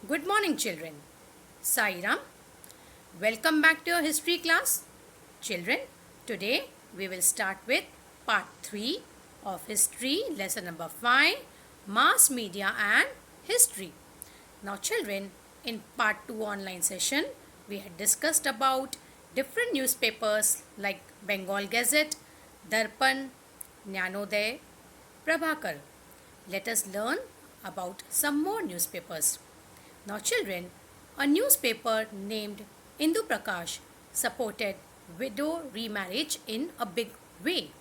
Good morning, children. Sairam, welcome back to your history class. Children, today we will start with part 3 of history, lesson number 5, mass media and history. Now, children, in part 2 online session, we had discussed about different newspapers like Bengal Gazette, Darpan, Jnanoday, Prabhakar. Let us learn about some more newspapers. Now, children, a newspaper named Indu Prakash supported widow remarriage in a big way.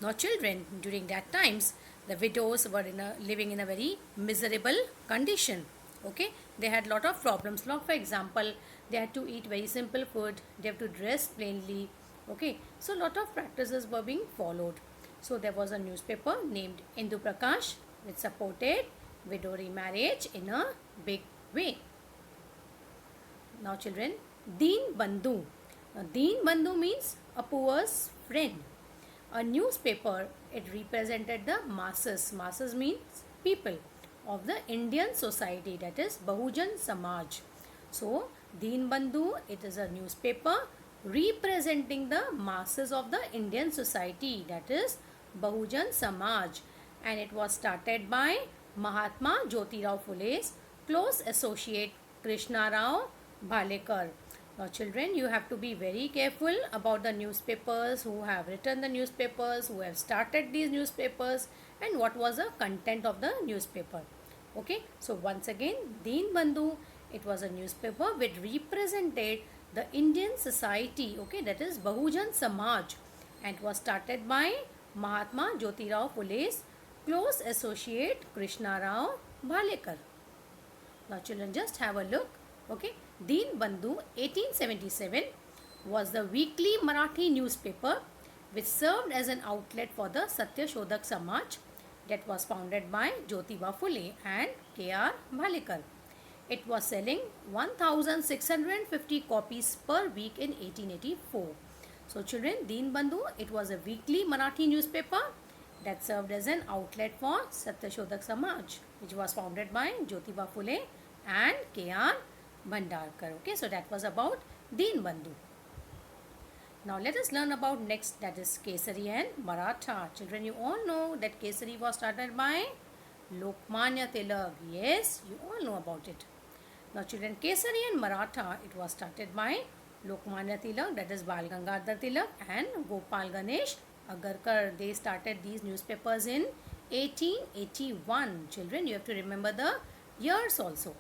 Now, children, during that times, the widows were living in a very miserable condition. Okay, they had lot of problems. Like for example, they had to eat very simple food. They have to dress plainly. Okay, so lot of practices were being followed. So there was a newspaper named Indu Prakash which supported widow remarriage in a big way. Now children, Deen Bandhu. Now, Deen Bandhu means a poor's friend. A newspaper, it represented the masses. Masses means people of the Indian society, that is Bahujan Samaj. So, Deen Bandhu, it is a newspaper representing the masses of the Indian society, that is Bahujan Samaj, and it was started by Mahatma Jyotirao Phule's close associate Krishna Rao Bhalekar. Now children, you have to be very careful about the newspapers, who have written the newspapers, who have started these newspapers, and what was the content of the newspaper. Okay, so once again, Deen Bandhu, it was a newspaper which represented the Indian society, okay, that is Bahujan Samaj, and was started by Mahatma Jyotirao Phule's close associate Krishna Rao Bhalekar. Now children, just have a look. Okay, Deen Bandhu 1877 was the weekly Marathi newspaper which served as an outlet for the Satya Shodhak Samaj that was founded by Jyotiba Phule and K.R. Bhalekar. It was selling 1650 copies per week in 1884. So children, Deen Bandhu, it was a weekly Marathi newspaper that served as an outlet for Satya Shodhak Samaj, which was founded by Jyotiba Phule and K.R. Bhandarkar. Okay, so that was about Deen Bandhu. Now let us learn about next, that is Kesari and Maratha. Children, you all know that Kesari was started by Lokmanya Tilak. Yes, you all know about it. Now children, Kesari and Maratha, it was started by Lokmanya Tilak, that is Bal Gangadhar Tilak, and Gopal Ganesh Agarkar. They started these newspapers in 1881. Children, you have to remember the years also.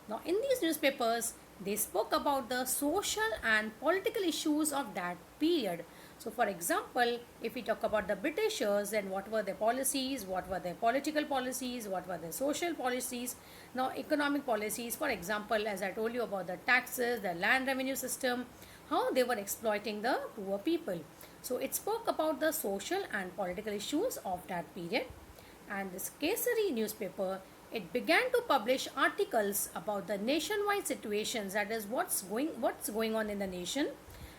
Now in these newspapers, they spoke about the social and political issues of that period. So for example, if we talk about the Britishers, then what were their policies, what were their political policies, what were their social policies, now economic policies, for example, as I told you about the taxes, the land revenue system, how they were exploiting the poor people. So it spoke about the social and political issues of that period. And this Kesari newspaper, it began to publish articles about the nationwide situations, that is what's going on in the nation,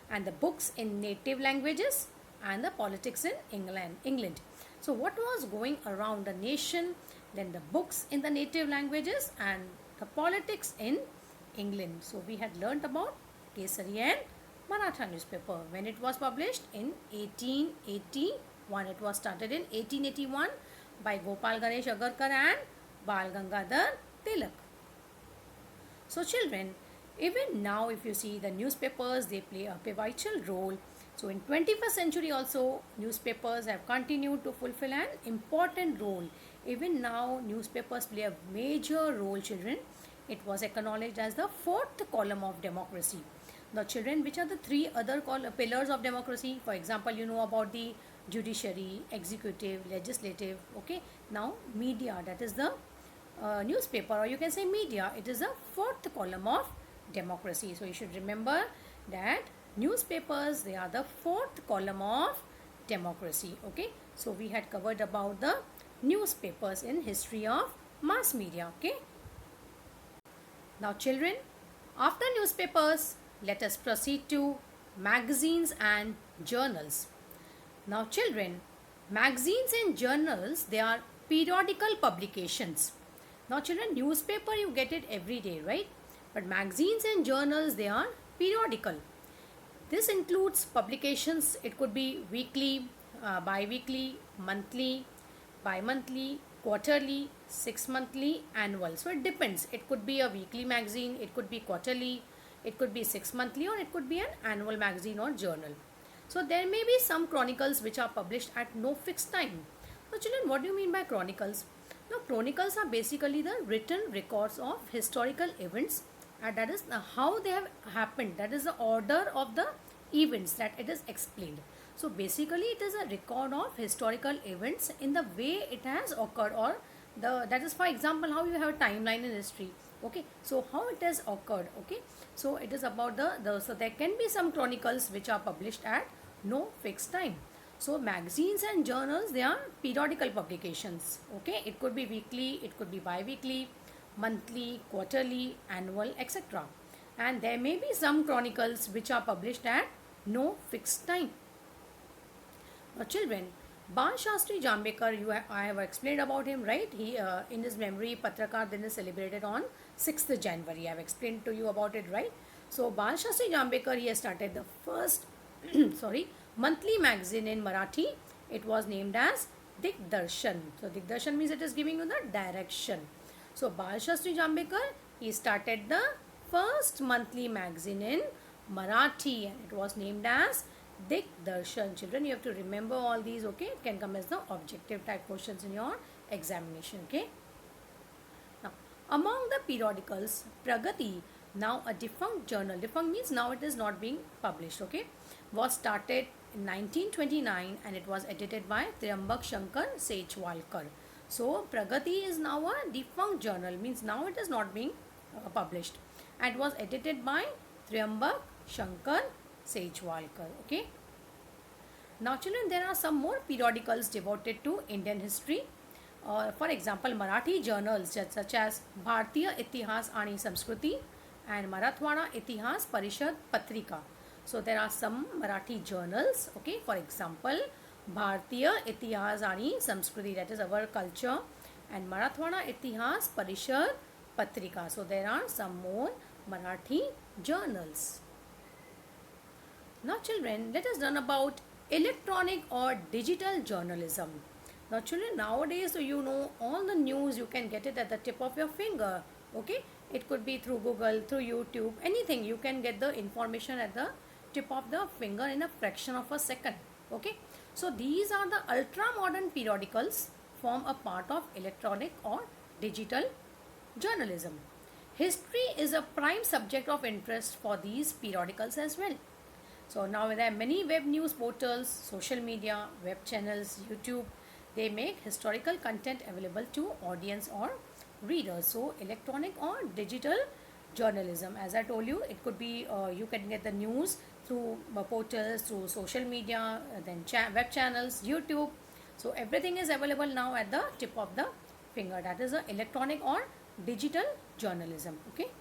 and the books in native languages and the politics in England. So what was going around the nation, then the books in the native languages and the politics in England. So we had learnt about Kesari and Maratha newspaper when it was published in 1881. It was started in 1881 by Gopal Ganesh Agarkar and Bal Gangadhar Tilak. So children, even now if you see the newspapers, they play a pivotal role. So in 21st century also, newspapers have continued to fulfill an important role. Even now, newspapers play a major role, children. It was acknowledged as the fourth column of democracy. Now children, which are the three other pillars of democracy? For example, you know about the judiciary, executive, legislative. Okay, now media, that is the newspaper, or you can say media, it is the fourth column of democracy. So you should remember that newspapers, they are the fourth column of democracy. Okay, so we had covered about the newspapers in history of mass media. Okay, now children, after newspapers, let us proceed to magazines and journals. Now children, magazines and journals, they are periodical publications Now children, newspaper you get it every day, right? But magazines and journals, they are periodical. This includes publications. It could be weekly, bi-weekly, monthly, bi-monthly, quarterly, 6 monthly, annual. So it depends. It could be a weekly magazine, it could be quarterly, it could be 6 monthly, or it could be an annual magazine or journal. So there may be some chronicles which are published at no fixed time. So children, what do you mean by chronicles? Now chronicles are basically the written records of historical events, and that is how they have happened. That is the order of the events that it is explained. So basically it is a record of historical events in the way it has occurred, or that is, for example, how you have a timeline in history. Okay, so how it has occurred. Okay, so it is about so there can be some chronicles which are published at no fixed time. So magazines and journals, they are periodical publications. Okay, it could be weekly, it could be bi-weekly, monthly, quarterly, annual, etc. And there may be some chronicles which are published at no fixed time. Now children, Bal Shastri Jambekar, I have explained about him, right? He in his memory, Patrakar Din is celebrated on 6th January. I have explained to you about it, right? So Bal Shastri Jambekar, he has started the first monthly magazine in Marathi. It was named as Digdarshan. So Digdarshan means it is giving you the direction. So Bal Shastri Jambekar, he started the first monthly magazine in Marathi, and it was named as Digdarshan. Children, you have to remember all these. Okay, it can come as the objective type questions in your examination. Okay. Now, among the periodicals, Pragati, now a defunct journal, defunct means now it is not being published, okay, was started in 1929, and it was edited by Triambak Shankar Sechwalkar. So Pragati is now a defunct journal, means now it is not being published, and was edited by Triambak Shankar Sechwalkar. Okay. Now children, there are some more periodicals devoted to Indian history. For example, Marathi journals such as Bhartiya Itihas Ani Samskruti and Marathwada Itihas Parishad Patrika. So there are some Marathi journals. Okay, for example, Bhartiya Itihas Ani Samskruti, that is our culture, and Marathwada Itihas Parishad Patrika. So there are some more Marathi journals. Now children, let us learn about electronic or digital journalism. Now children, nowadays, so you know, all the news you can get it at the tip of your finger. Okay, it could be through Google, through YouTube, anything. You can get the information at the tip of the finger in a fraction of a second. Okay, so these are the ultra modern periodicals, form a part of electronic or digital journalism. History is a prime subject of interest for these periodicals as well. So now there are many web news portals, social media, web channels, YouTube. They make historical content available to audience or readers. So electronic or digital journalism, as I told you, it could be you can get the news through portals, through social media, then web channels, YouTube. So everything is available now at the tip of the finger. That is the electronic or digital journalism. Okay,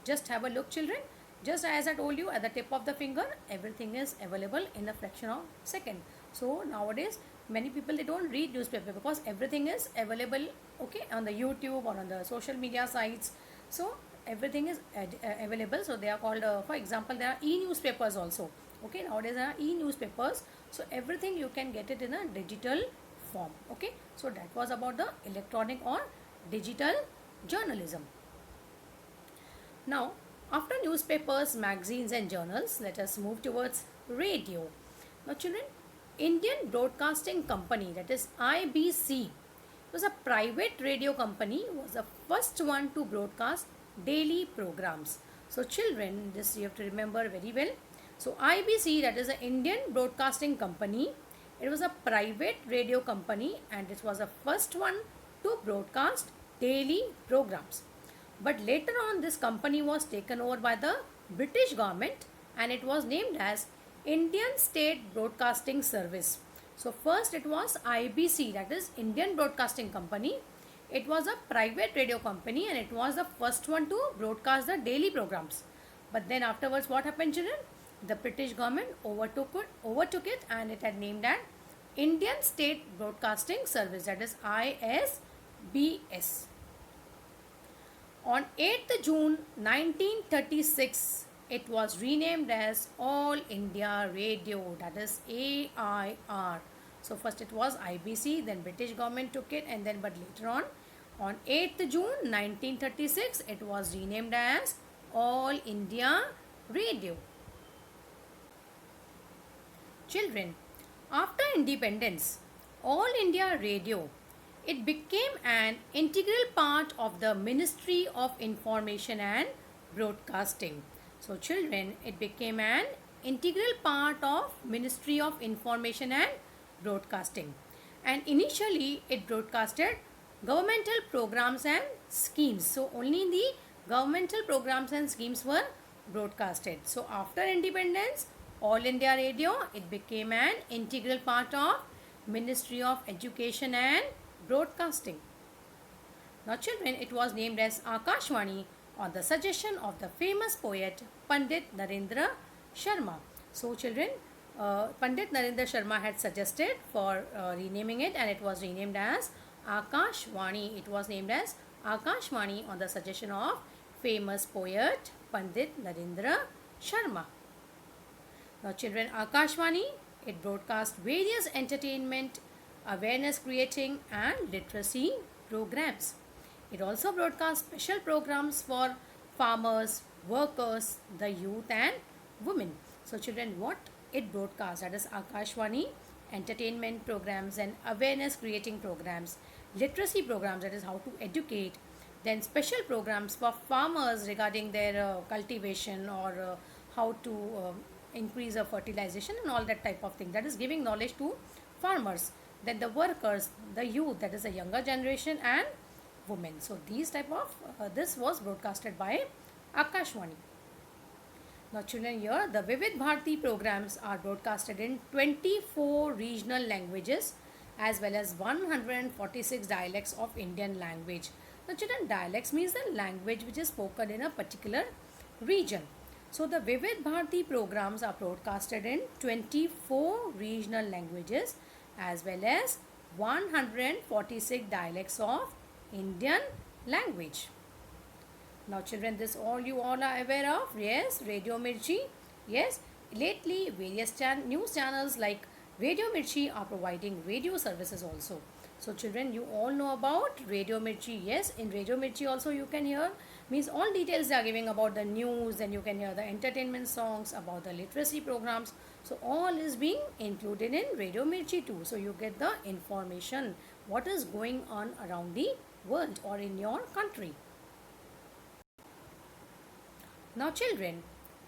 just have a look children. Just as I told you, at the tip of the finger, everything is available in a fraction of a second. So nowadays, many people, they don't read newspaper because everything is available, okay, on the YouTube or on the social media sites. So everything is available. So they are called, for example, there are e-newspapers also. Okay, nowadays there are e-newspapers. So everything you can get it in a digital form. Okay, so that was about the electronic or digital journalism. Now, after newspapers, magazines and journals, let us move towards radio. Now children, Indian Broadcasting Company, that is IBC, was a private radio company, was the first one to broadcast daily programs. So children, this you have to remember very well. So IBC, that is the Indian Broadcasting Company, it was a private radio company, and it was the first one to broadcast daily programs. But later on, this company was taken over by the British government, and it was named as Indian State Broadcasting Service. So first it was IBC, that is Indian Broadcasting Company. It was a private radio company, and it was the first one to broadcast the daily programs. But then afterwards, what happened children? The British government overtook it, and it had named as Indian State Broadcasting Service, that is ISBS. On 8th June 1936, it was renamed as All India Radio, that is AIR. So first it was IBC, then British government took it, and then but later on 8th June 1936, it was renamed as All India Radio. Children, after independence, All India Radio, it became an integral part of the Ministry of Information and Broadcasting. So children, it became an integral part of Ministry of Information and Broadcasting. And initially it broadcasted governmental programs and schemes. So only the governmental programs and schemes were broadcasted. So after independence, All India Radio, it became an integral part of Ministry of Education and Broadcasting. Now children, it was named as Akashvani on the suggestion of the famous poet Pandit Narendra Sharma. So children, Pandit Narendra Sharma had suggested for renaming it, and it was renamed as Akashvani. It was named as Akashvani on the suggestion of famous poet Pandit Narendra Sharma. Now children, Akashvani, it broadcast various entertainment, awareness creating and literacy programs. It also broadcast special programs for farmers, workers, the youth and women. So children, what it broadcasts, that is Akashvani, entertainment programs and awareness creating programs, literacy programs, that is how to educate, then special programs for farmers regarding their cultivation or how to increase of fertilization and all that type of thing, that is giving knowledge to farmers, then the workers, the youth, that is the younger generation and women. So these type of this was broadcasted by Akashvani. Now children, here the Vivid Bharati programs are broadcasted in 24 regional languages as well as 146 dialects of Indian language. Now children, dialects means the language which is spoken in a particular region. So the Vivid Bharati programs are broadcasted in 24 regional languages as well as 146 dialects of Indian language. Now children, this all you all are aware of. Yes, Radio Mirchi. Yes, lately various news channels like Radio Mirchi are providing radio services also. So children, you all know about Radio Mirchi. Yes, in Radio Mirchi also you can hear, means all details they are giving about the news, and you can hear the entertainment songs, about the literacy programs. So all is being included in Radio Mirchi too. So you get the information what is going on around the world or in your country. Now children,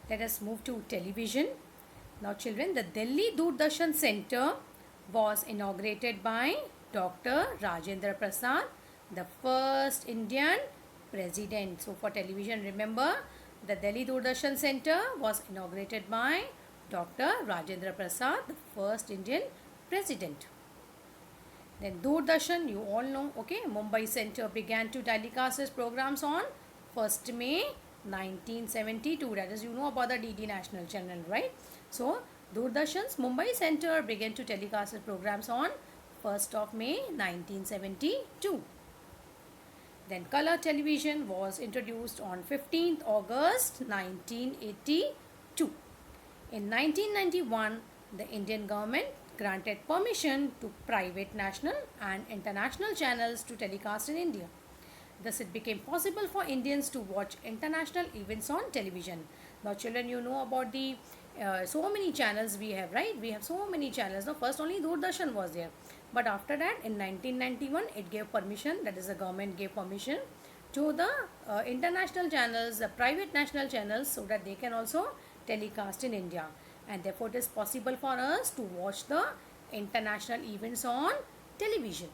let us move to television. Now children, the Delhi Doordarshan Center was inaugurated by Dr. Rajendra Prasad, the first Indian president. So for television, remember the Delhi Doordarshan Center was inaugurated by Dr. Rajendra Prasad, the first Indian president. Then Doordarshan, you all know, okay, Mumbai Center began to telecast its programs on 1st May 1972. That is, you know about the DD National Channel, right? So Doordarshan's Mumbai Center began to telecast its programs on 1st of May 1972. Then color television was introduced on 15th August 1982. In 1991, the Indian government granted permission to private national and international channels to telecast in India. Thus, it became possible for Indians to watch international events on television. Now, children, you know about the so many channels we have, right? We have so many channels. Now, first only Doordarshan was there. But after that, in 1991, it gave permission, that is the government gave permission to the international channels, the private national channels, so that they can also telecast in India. And therefore, it is possible for us to watch the international events on television.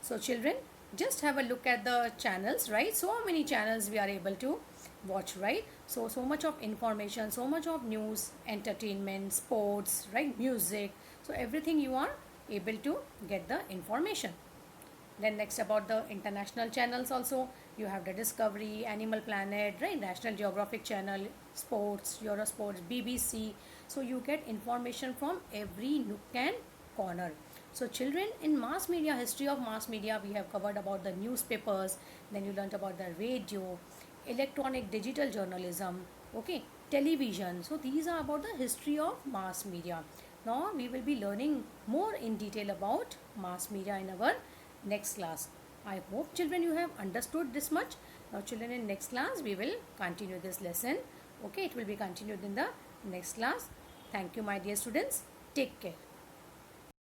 So children, just have a look at the channels, right? So many channels we are able to watch, right? So much of information, so much of news, entertainment, sports, right? Music. So everything you are able to get the information. Then next about the international channels also, you have the Discovery, Animal Planet, right? National Geographic Channel, Sports, Eurosports, BBC. So you get information from every nook and corner. So children, in mass media, history of mass media, we have covered about the newspapers, then you learnt about the radio, electronic digital journalism, okay, television. So these are about the history of mass media. Now we will be learning more in detail about mass media in our next class. I hope children you have understood this much. Now children, in next class we will continue this lesson. Okay, it will be continued in the next class. Thank you my dear students. Take care.